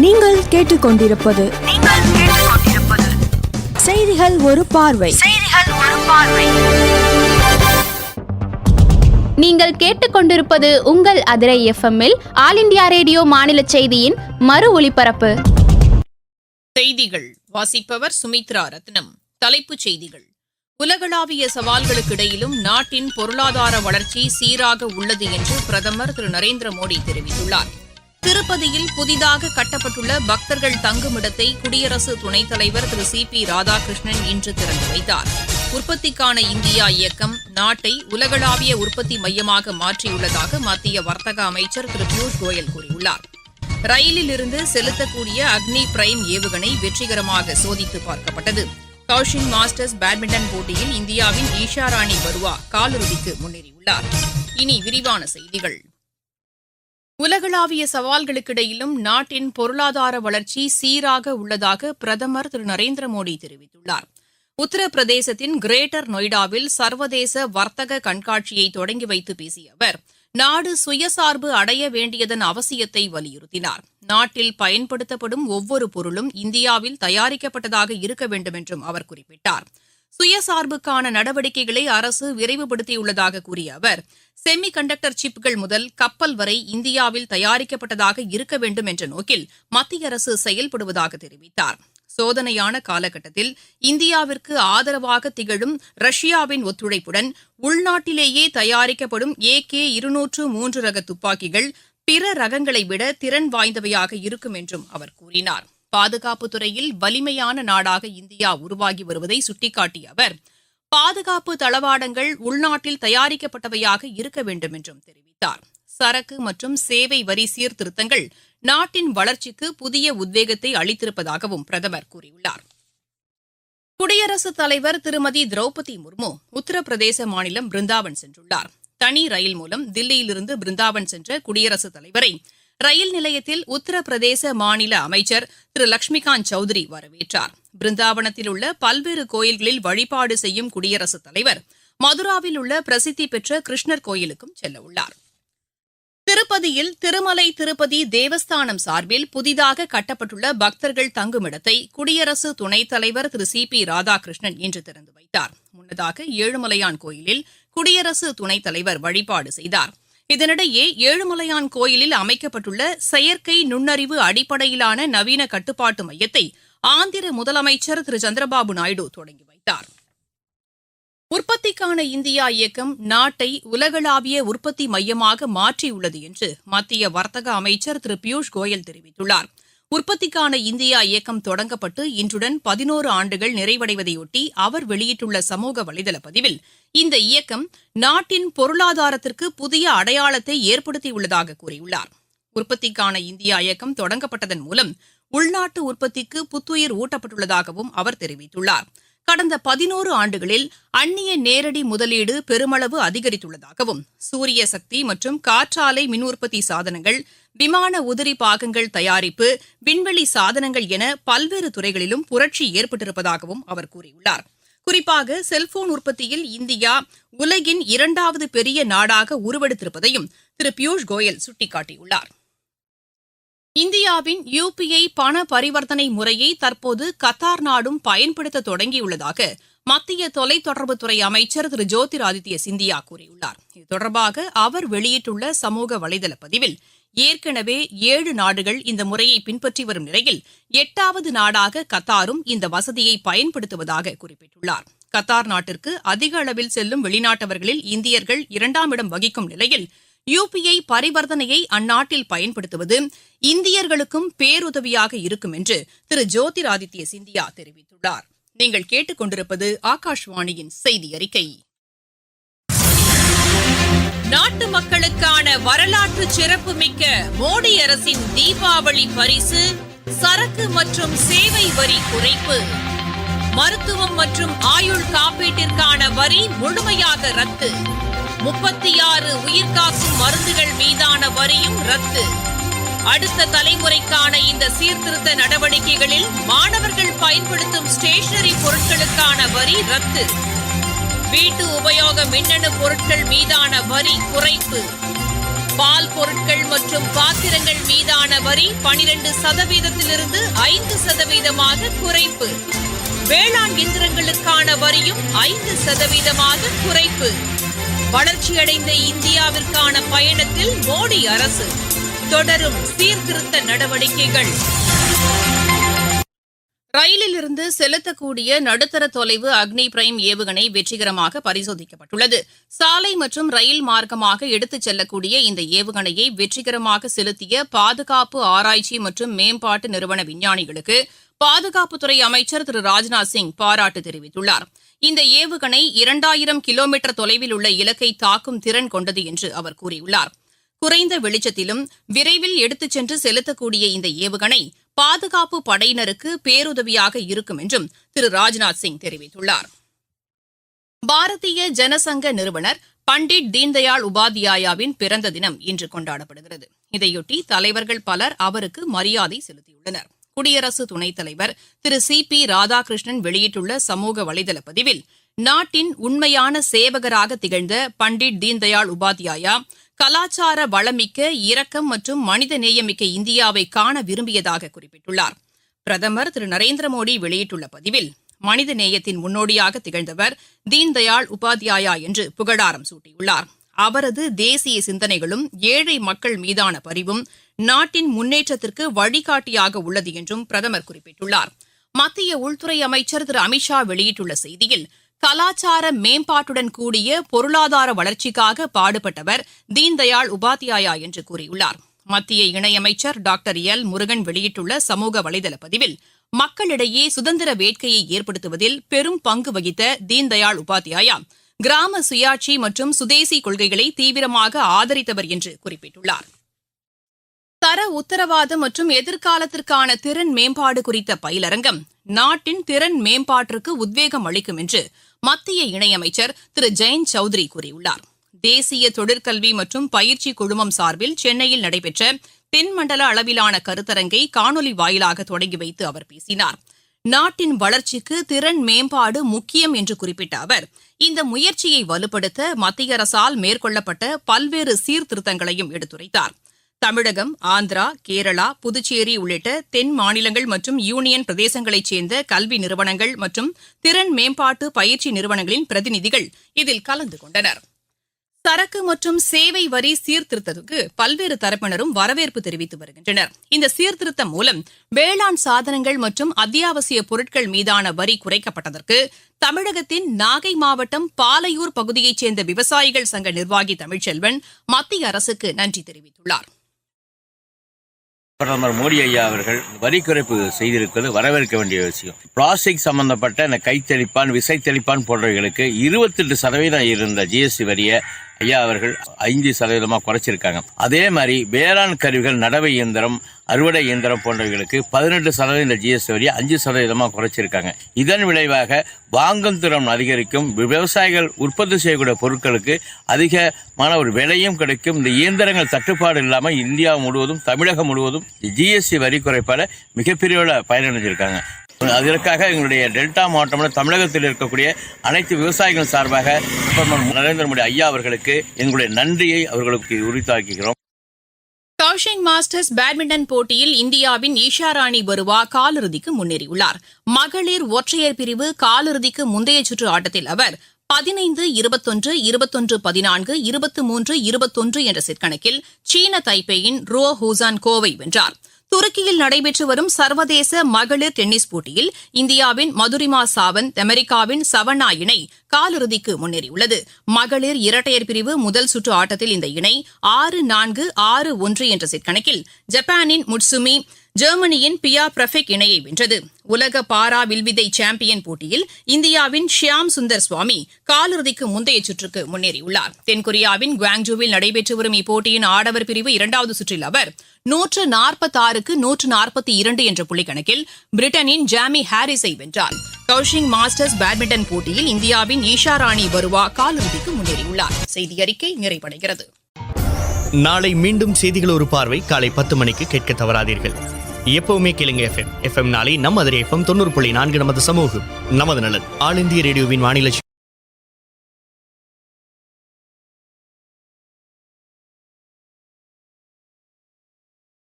நீங்கள் கேட்டுக்கொண்டிருப்பது செய்திகள் ஒரு பார்வை. நீங்கள் கேட்டுக்கொண்டிருப்பது உங்கள் அதிரை எஃப்எம்மில் ஆல் இண்டியா ரேடியோ மாநில செய்தியின் மறு ஒலிபரப்பு. செய்திகள் வாசிப்பவர் சுமித்ரா ரத்னம். தலைப்புச் செய்திகள்: உலகளாவிய சவால்களுக்கிடையிலும் நாட்டின் பொருளாதார வளர்ச்சி சீராக உள்ளது என்று பிரதமர் திரு நரேந்திர மோடி தெரிவித்துள்ளார். திருப்பதியில் புதிதாக கட்டப்பட்டுள்ள பக்தர்கள் தங்குமிடத்தை குடியரசு துணைத் தலைவர் திரு சி.பி. ராதாகிருஷ்ணன் இன்று திறந்து வைத்தார். உற்பத்திக்கான இந்தியா இயக்கம் நாட்டை உலகளாவிய உற்பத்தி மையமாக மாற்றியுள்ளதாக மத்திய வர்த்தக அமைச்சர் திரு பியூஷ் கோயல் கூறியுள்ளார். ரயிலில் இருந்து செலுத்தக்கூடிய அக்னி பிரைம் ஏவுகணை வெற்றிகரமாக சோதித்து பார்க்கப்பட்டது. கௌஷின் மாஸ்டர்ஸ் பேட்மிண்டன் போட்டியில் இந்தியாவின் ஈஷா ராணி பருவா காலிறுதிக்கு முன்னேறியுள்ளார். இனி விரிவான செய்திகள். உலகளாவிய சவால்களுக்கிடையிலும் நாட்டின் பொருளாதார வளர்ச்சி சீராக உள்ளதாக பிரதமர் திரு நரேந்திர மோடி தெரிவித்துள்ளார். உத்தரப்பிரதேசத்தின் கிரேட்டர் நொய்டாவில் சர்வதேச வர்த்தக கண்காட்சியை தொடங்கி வைத்து பேசிய அவர், நாடு சுயசார்பு அடைய வேண்டியதன் அவசியத்தை வலியுறுத்தினார். நாட்டில் பயன்படுத்தப்படும் ஒவ்வொரு பொருளும் இந்தியாவில் தயாரிக்கப்பட்டதாக இருக்க வேண்டும் என்றும் அவர் குறிப்பிட்டார். சுயசார்புக்கான நடவடிக்கைகளை அரசு விரைவுபடுத்தியுள்ளதாக கூறிய அவர், செமி கண்டக்டர் சிப்கள் முதல் கப்பல் வரை இந்தியாவில் தயாரிக்கப்பட்டதாக இருக்க வேண்டும் என்ற நோக்கில் மத்திய அரசு செயல்படுவதாக தெரிவித்தார். சோதனையான காலகட்டத்தில் இந்தியாவிற்கு ஆதரவாக திகழும் ரஷ்யாவின் ஒத்துழைப்புடன் உள்நாட்டிலேயே தயாரிக்கப்படும் AK-203 ரக துப்பாக்கிகள் பிற ரகங்களை விட திறன் வாய்ந்தவையாக இருக்கும் என்றும் அவர் கூறினார். பாதுகாப்புத் துறையில் வலிமையான நாடாக இந்தியா உருவாகி வருவதை சுட்டிக்காட்டிய அவர், பாதுகாப்பு தளவாடங்கள் உள்நாட்டில் தயாரிக்கப்பட்டவையாக இருக்க வேண்டும் என்றும் தெரிவித்தார். சரக்கு மற்றும் சேவை வரி சீர்திருத்தங்கள் நாட்டின் வளர்ச்சிக்கு புதிய உத்வேகத்தை அளித்திருப்பதாகவும் பிரதமர் கூறியுள்ளார். குடியரசுத் தலைவர் திருமதி திரௌபதி முர்மு உத்தரப்பிரதேச மாநிலம் பிருந்தாவன் சென்றுள்ளார். தனி ரயில் மூலம் தில்லியிலிருந்து பிருந்தாவன் சென்ற குடியரசுத் தலைவரை ரயில் நிலையத்தில் உத்தரப்பிரதேச மாநில அமைச்சர் திரு லட்சுமிகாந்த் சௌத்ரி வரவேற்றார். பிருந்தாவனத்தில் உள்ள பல்வேறு கோயில்களில் வழிபாடு செய்யும் குடியரசுத் தலைவர் மதுராவில் உள்ள பிரசித்தி பெற்ற கிருஷ்ணர் கோயிலுக்கும் செல்லவுள்ளார். திருப்பதியில் திருமலை திருப்பதி தேவஸ்தானம் சார்பில் புதிதாக கட்டப்பட்டுள்ள பக்தர்கள் தங்குமிடத்தை குடியரசு துணைத் தலைவர் திரு சி.பி. ராதாகிருஷ்ணன் இன்று திறந்து வைத்தார். முன்னதாக ஏழுமலையான் கோயிலில் குடியரசு துணைத் தலைவர் வழிபாடு செய்தார். இதனிடையே ஏழுமலையான் கோயிலில் அமைக்கப்பட்டுள்ள செயற்கை நுண்ணறிவு அடிப்படையிலான நவீன கட்டுப்பாட்டு மையத்தை ஆந்திர முதலமைச்சர் திரு சந்திரபாபு நாயுடு தொடங்கி வைத்தார். உற்பத்திக்கான இந்தியா இயக்கம் நாட்டை உலகளாவிய உற்பத்தி மையமாக மாற்றியுள்ளது என்று மத்திய வர்த்தக அமைச்சர் திரு பியூஷ் கோயல் தெரிவித்துள்ளார். உற்பத்திக்கான இந்தியா இயக்கம் தொடங்கப்பட்டு இன்றுடன் 11 ஆண்டுகள் நிறைவடைவதையொட்டி அவர் வெளியிட்டுள்ள சமூக வலைதள பதிவில், இந்த இயக்கம் நாட்டின் பொருளாதாரத்திற்கு புதிய அடையாளத்தை ஏற்படுத்தியுள்ளதாக கூறியுள்ளார். உற்பத்திக்கான இந்தியா இயக்கம் தொடங்கப்பட்டதன் மூலம் உள்நாட்டு உற்பத்திக்கு புத்துயிர் ஊட்டப்பட்டுள்ளதாகவும் அவர் தெரிவித்துள்ளார். கடந்த 11 ஆண்டுகளில் அந்நிய நேரடி முதலீடு பெருமளவு அதிகரித்துள்ளதாகவும், சூரிய சக்தி மற்றும் காற்றாலை மின் உற்பத்தி சாதனங்கள், விமான உதிரி பாகங்கள் தயாரிப்பு, விண்வெளி சாதனங்கள் என பல்வேறு துறைகளிலும் புரட்சி ஏற்பட்டிருப்பதாகவும் அவர் கூறியுள்ளார். குறிப்பாக செல்போன் உற்பத்தியில் இந்தியா உலகின் 2வது பெரிய நாடாக உருவெடுத்திருப்பதையும் திரு பியூஷ் கோயல் சுட்டிக்காட்டியுள்ளார். இந்தியாவின் UPI பண பரிவர்த்தனை முறையை தற்போது கத்தார் நாடும் பயன்படுத்த தொடங்கியுள்ளதாக மத்திய தொலைத்தொடர்புத்துறை அமைச்சர் திரு ஜோதிராதித்ய சிந்தியா கூறியுள்ளார். இது தொடர்பாக அவர் வெளியிட்டுள்ள சமூக வலைதள பதிவில், ஏற்கனவே 7 நாடுகள் இந்த முறையை பின்பற்றி வரும் நிலையில் 8வது நாடாக கத்தாரும் இந்த வசதியை பயன்படுத்துவதாக குறிப்பிட்டுள்ளார். கத்தார் நாட்டிற்கு அதிக அளவில் செல்லும் வெளிநாட்டவர்களில் இந்தியர்கள் 2ஆம் இடம் வகிக்கும் நிலையில் UPI பரிவர்த்தனையை அந்நாட்டில் பயன்படுத்துவது இந்தியர்களுக்கும் பேருதவியாக இருக்கும் என்று திரு ஜோதிராதித்ய சிந்தியா தெரிவித்துள்ளார். நீங்கள் கேட்டுக்கொண்டிருப்பது ஆகாஷ்வாணியின் செய்தி அறிக்கை. நாட்டு மக்களுக்கான வரலாற்று சிறப்புமிக்க மோடி அரசின் தீபாவளி பரிசு சரக்கு மற்றும் சேவை வரி குறைப்பு. மருத்துவம் மற்றும் ஆயுள் காப்பீட்டிற்கான வரி முழுமையாக ரத்து. 36 உயிர்காக்கும் மருந்துகள் மீதான வரியும் ரத்து. அடுத்த தலைமுறைக்கான இந்த சீர்திருத்த நடவடிக்கைகளில் மாணவர்கள் பயன்படுத்தும் ஸ்டேஷனரி பொருட்களுக்கான வரி ரத்து. வீட்டு உபயோக மின்னணு பொருட்கள் மீதான வரி குறைப்பு. பால் பொருட்கள் மற்றும் பாத்திரங்கள் மீதான வரி 12%-இருந்து 5%-ஆக குறைப்பு. வேளாண் இயந்திரங்களுக்கான வரியும் 5%-ஆக குறைப்பு. வளர்ச்சியடைந்த இந்தியாவிற்கான பயணத்தில் மோடி அரசு தொடரும் சீர்திருத்த நடவடிக்கைகள். ரயிலில் இருந்து செலுத்தக்கூடிய நடுத்தர தொலைவு அக்னி பிரைம் ஏவுகணை வெற்றிகரமாக பரிசோதிக்கப்பட்டுள்ளது. சாலை மற்றும் ரயில் மார்க்கமாக எடுத்துச் செல்லக்கூடிய இந்த ஏவுகணையை வெற்றிகரமாக செலுத்திய பாதுகாப்பு ஆராய்ச்சி மற்றும் மேம்பாட்டு நிறுவன விஞ்ஞானிகளுக்கு பாதுகாப்புத்துறை அமைச்சர் திரு ராஜ்நாத் சிங் பாராட்டு தெரிவித்துள்ளார். இந்த ஏவுகணை 2000 கிலோமீட்டர் தொலைவில் உள்ள இலக்கை தாக்கும் திறன் கொண்டது என்று அவர் கூறியுள்ளார். குறைந்த வெளிச்சத்திலும் விரைவில் எடுத்துச் சென்று செலுத்தக்கூடிய இந்த ஏவுகணை பாதுகாப்பு படையினருக்கு பேருதவியாக இருக்கும் என்றும் திரு ராஜ்நாத் சிங் தெரிவித்துள்ளார். பாரதிய ஜனசங்க நிறுவனர் பண்டிட் தீன்தயாள் உபாத்யாயாவின் பிறந்த தினம் இன்று கொண்டாடப்படுகிறது. இதையொட்டி தலைவர்கள் பலர் அவருக்கு மரியாதை செலுத்தியுள்ளனர். குடியரசு துணைத் தலைவர் திரு CP ராதாகிருஷ்ணன் வெளியிட்டுள்ள சமூக வலைதள பதிவில், நாட்டின் உண்மையான சேவகராக திகழ்ந்த பண்டிட் தீன்தயாள் உபாத்யாயா கலாச்சார வளமிக்க, இரக்கம் மற்றும் மனித நேயமிக்க இந்தியாவை காண விரும்பியதாக குறிப்பிட்டுள்ளார். பிரதமர் திரு நரேந்திர மோடி வெளியிட்டுள்ள பதிவில், மனித நேயத்தின் முன்னோடியாக திகழ்ந்தவர் தீன்தயாள் உபாத்யாயா என்று புகழாரம் சூட்டியுள்ளார். அவரது தேசிய சிந்தனைகளும் ஏழை மக்கள் மீதான பரிவும் நாட்டின் முன்னேற்றத்திற்கு வழிகாட்டியாக உள்ளது என்றும் பிரதமர் குறிப்பிட்டுள்ளார். மத்திய உள்துறை அமைச்சர் திரு அமித்ஷா வெளியிட்டுள்ள செய்தியில், கலாச்சார மேம்பாட்டுடன் கூடிய பொருளாதார வளர்ச்சிக்காக பாடுபட்டவர் தீன்தயாள் உபாத்யாயா என்று கூறியுள்ளார். மத்திய இணையமைச்சர் டாக்டர் எல் முருகன் வெளியிட்டுள்ள சமூக வலைதள பதிவில், மக்களிடையே சுதந்திர வேட்கையை ஏற்படுத்துவதில் பெரும் பங்கு வகித்த தீன்தயாள் உபாத்யாயா கிராம சுயாட்சி மற்றும் சுதேசி கொள்கைகளை தீவிரமாக ஆதரித்தவர் என்று குறிப்பிட்டுள்ளார். தர உத்தரவாதம் மற்றும் எதிர்காலத்திற்கான திறன் மேம்பாடு குறித்த பயிலரங்கம் நாட்டின் திறன் மேம்பாட்டிற்கு உத்வேகம் அளிக்கும் என்று மத்திய இணையமைச்சர் திரு ஜெயந்த் சௌத்ரி கூறியுள்ளார். தேசிய தொழிற்கல்வி மற்றும் பயிற்சி குழுமம் சார்பில் சென்னையில் நடைபெற்ற தென்மண்டல அளவிலான கருத்தரங்கை காணொலி வாயிலாக தொடங்கி வைத்து அவர் பேசினார். நாட்டின் வளர்ச்சிக்கு திறன் மேம்பாடு முக்கியம் என்று குறிப்பிட்ட அவர், இந்த முயற்சியை வலுப்படுத்த மத்திய அரசால் மேற்கொள்ளப்பட்ட பல்வேறு சீர்திருத்தங்களையும் எடுத்துரைத்தார். தமிழகம், ஆந்திரா, கேரளா, புதுச்சேரி உள்ளிட்ட தென் மாநிலங்கள் மற்றும் யூனியன் பிரதேசங்களைச் சேர்ந்த கல்வி நிறுவனங்கள் மற்றும் திறன் மேம்பாட்டு பயிற்சி நிறுவனங்களின் பிரதிநிதிகள் இதில் கலந்து கொண்டனர். சரக்கு மற்றும் சேவை வரி சீர்திருத்தத்துக்கு பல்வேறு தரப்பினரும் வரவேற்பு தெரிவித்து வருகின்றனர். இந்த சீர்திருத்தம் மூலம் வேளாண் சாதனங்கள் மற்றும் அத்தியாவசிய பொருட்கள் மீதான வரி குறைக்கப்பட்டதற்கு தமிழகத்தின் நாகை மாவட்டம் பாலையூர் பகுதியைச் சேர்ந்த விவசாயிகள் சங்க நிர்வாகி தமிழ்ச்செல்வன் மத்திய அரசுக்கு நன்றி தெரிவித்துள்ளார். பிரதமர் மோடி ஐயா அவர்கள் வரி குறைப்பு செய்திருப்பது வரவேற்க வேண்டிய விஷயம். பிளாஸ்டிக் சம்பந்தப்பட்ட இந்த கைத்தெளிப்பான், விசைத்தெளிப்பான் போன்றவைகளுக்கு 28% இருந்த GST வரியை ஐயா அவர்கள் 5% குறைச்சிருக்காங்க. அதே மாதிரி வேளாண் கருவிகள், நடவை இயந்திரம், அறுவடை இயந்திரம் போன்றவைகளுக்கு 18% இந்த GST வரியை 5% குறைச்சிருக்காங்க. இதன் விளைவாக வாங்கும் திறன் அதிகரிக்கும், விவசாயிகள் உற்பத்தி செய்யக்கூடிய பொருட்களுக்கு அதிகமான ஒரு விலையும் கிடைக்கும். இந்த இயந்திரங்கள் தட்டுப்பாடு இல்லாமல் இந்தியா முழுவதும், தமிழகம் முழுவதும் GST வரி குறைப்பால மிகப்பெரிய பயனடைஞ்சிருக்காங்க. அதற்காக எங்களுடைய டெல்டா மாவட்டம் தமிழகத்தில் இருக்கக்கூடிய அனைத்து விவசாயிகள் சார்பாக பிரதமர் நரேந்திர மோடி ஐயா அவர்களுக்கு எங்களுடைய நன்றியை அவர்களுக்கு உரித்தாக்குகிறோம். கவுஷிங் மாஸ்டர்ஸ் பேட்மிண்டன் போட்டியில் இந்தியாவின் ஈஷா ராணி பருவா காலிறுதிக்கு முன்னேறியுள்ளார். மகளிர் ஒற்றையர் பிரிவு காலிறுதிக்கு முந்தைய சுற்று ஆட்டத்தில் அவர் 15-21, 21-14, 23-21 என்ற செட் கணக்கில் சீன தைப்பேயின் ரோ ஹூசான் கோவை வென்றார். துருக்கியில் நடைபெற்று வரும் சர்வதேச மகளிர் டென்னிஸ் போட்டியில் இந்தியாவின் மதுரிமா சாவந்த், அமெரிக்காவின் சவன்னா இணை காலிறுதிக்கு முன்னேறியுள்ளது. மகளிர் இரட்டையர் பிரிவு முதல் சுற்று ஆட்டத்தில் இந்த இணை 6-4, 6-1 என்ற செட் கணக்கில் ஜப்பானின் முட்சுமி, ஜெர்மனியின் பியா பிரஃபெக் இணையை வென்றது. உலக பாரா வில்வித்தை சாம்பியன் போட்டியில் இந்தியாவின் ஷியாம் சுந்தர் சுவாமி காலிறுதிக்கு முந்தைய சுற்றுக்கு முன்னேறியுள்ளார். தென்கொரியாவின் குவாங்ஜூவில் நடைபெற்று வரும் இப்போட்டியின் ஆடவர் பிரிவு இரண்டாவது சுற்றில் அவர் 146க்கு 142 என்ற புள்ளிக்கணக்கில் பிரிட்டனின் ஜாமி ஹாரிஸை வென்றார். கவுஷிங் மாஸ்டர்ஸ் பேட்மிண்டன் போட்டியில் இந்தியாவின் ஈஷா ராணி பருவா காலிறுதிக்கு முன்னேறியுள்ளார். செய்தி அறிக்கை நிறைவடைகிறது. நாளை மீண்டும் செய்திகள் ஒரு பார்வை காலை 10 மணிக்கு கேட்க தவறாதீர்கள். எப்பவுமே கேளுங்க FM நாளை நம்ம அதிரே FM 90.4 நமது சமூகம் நமது நலன். ஆல் இந்திய ரேடியோவின் வானிலை